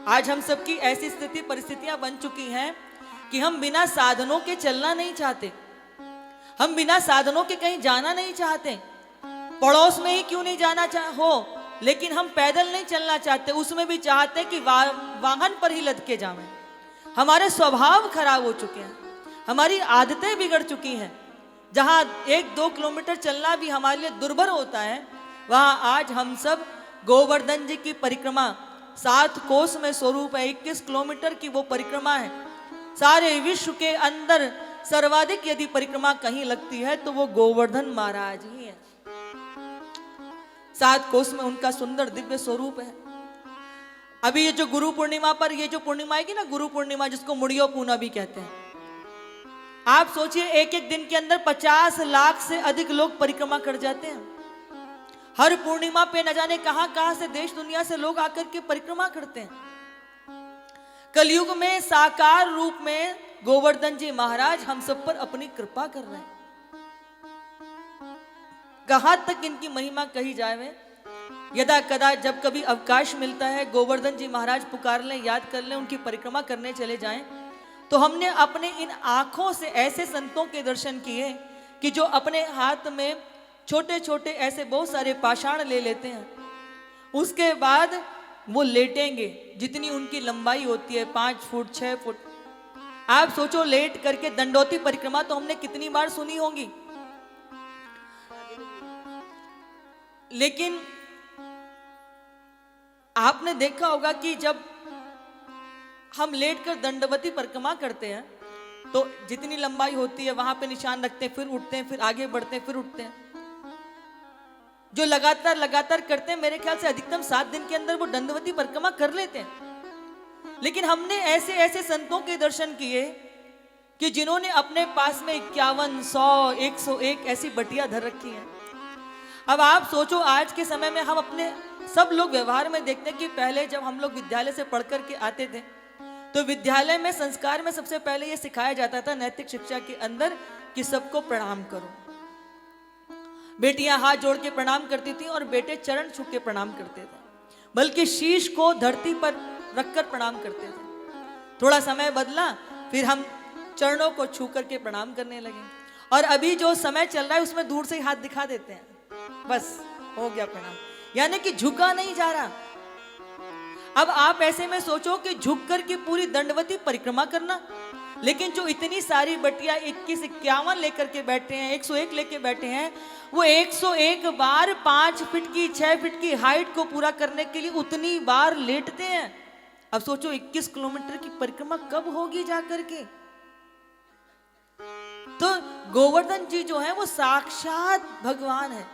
आज हम सबकी ऐसी स्थिति परिस्थितियां बन चुकी हैं कि हम बिना साधनों के चलना नहीं चाहते, हम बिना साधनों के कहीं जाना नहीं चाहते। पड़ोस में ही क्यों नहीं जाना हो, लेकिन हम पैदल नहीं चलना चाहते, उसमें भी चाहते कि वाहन पर ही लद के जाएं। हमारे स्वभाव खराब हो चुके हैं, हमारी आदतें बिगड़ चुकी हैं। जहां 1-2 किलोमीटर चलना भी हमारे लिए दुर्भर होता है, वहां आज हम सब गोवर्धन जी की परिक्रमा 7 कोस में स्वरूप है, 21 किलोमीटर की वो परिक्रमा है। सारे विश्व के अंदर सर्वाधिक यदि परिक्रमा कहीं लगती है तो वो गोवर्धन महाराज ही है। 7 कोस में उनका सुंदर दिव्य स्वरूप है। अभी ये जो गुरु पूर्णिमा पर ये जो पूर्णिमा आएगी ना, गुरु पूर्णिमा, जिसको मुड़ियो पूना भी कहते हैं, आप सोचिए एक एक दिन के अंदर 50 लाख से अधिक लोग परिक्रमा कर जाते हैं। हर पूर्णिमा पे न जाने कहां कहां से देश दुनिया से लोग आकर के परिक्रमा करते हैं। कलयुग में साकार रूप में गोवर्धन जी महाराज हम सब पर अपनी कृपा कर रहे हैं। कहां तक इनकी महिमा कही जाए। यदा कदा जब कभी अवकाश मिलता है, गोवर्धन जी महाराज पुकार लें, याद कर लें, उनकी परिक्रमा करने चले जाएं, तो हमने अपने इन आंखों से ऐसे संतों के दर्शन किए कि जो अपने हाथ में छोटे छोटे ऐसे बहुत सारे पाषाण ले लेते हैं, उसके बाद वो लेटेंगे, जितनी उनकी लंबाई होती है 5 फुट 6 फुट। आप सोचो, लेट करके दंडोती परिक्रमा तो हमने कितनी बार सुनी होगी, लेकिन आपने देखा होगा कि जब हम लेटकर दंडवती परिक्रमा करते हैं तो जितनी लंबाई होती है वहां पे निशान रखते हैं, फिर उठते हैं, फिर आगे बढ़ते हैं, फिर उठते हैं। जो लगातार लगातार करते हैं, मेरे ख्याल से अधिकतम 7 दिन के अंदर वो दंडवती परिक्रमा कर लेते हैं। लेकिन हमने ऐसे ऐसे संतों के दर्शन किए कि जिन्होंने अपने पास में 51, 100, 101 ऐसी बटिया धर रखी है। अब आप सोचो, आज के समय में हम अपने सब लोग व्यवहार में देखते हैं कि पहले जब हम लोग विद्यालय से पढ़ करके आते थे तो विद्यालय में संस्कार में सबसे पहले ये सिखाया जाता था नैतिक शिक्षा के अंदर कि सबको प्रणाम करो। बेटियां हाथ जोड़ के प्रणाम करती थी और बेटे चरण छू के प्रणाम करते थे, बल्कि शीश को धरती पर रखकर प्रणाम करते थे। थोड़ा समय बदला, फिर हम चरणों को छू करके प्रणाम करने लगे, और अभी जो समय चल रहा है उसमें दूर से ही हाथ दिखा देते हैं, बस हो गया प्रणाम, यानी कि झुका नहीं जा रहा। अब आप ऐसे में सोचो कि झुक कर के पूरी दंडवती परिक्रमा करना, लेकिन जो इतनी सारी बटिया 21, 51 लेकर के बैठे हैं, 101 लेके बैठे हैं, वो 101 बार 5 फीट की 6 फीट की हाइट को पूरा करने के लिए उतनी बार लेटते हैं। अब सोचो 21 किलोमीटर की परिक्रमा कब होगी जाकर के। तो गोवर्धन जी जो है वो साक्षात भगवान है।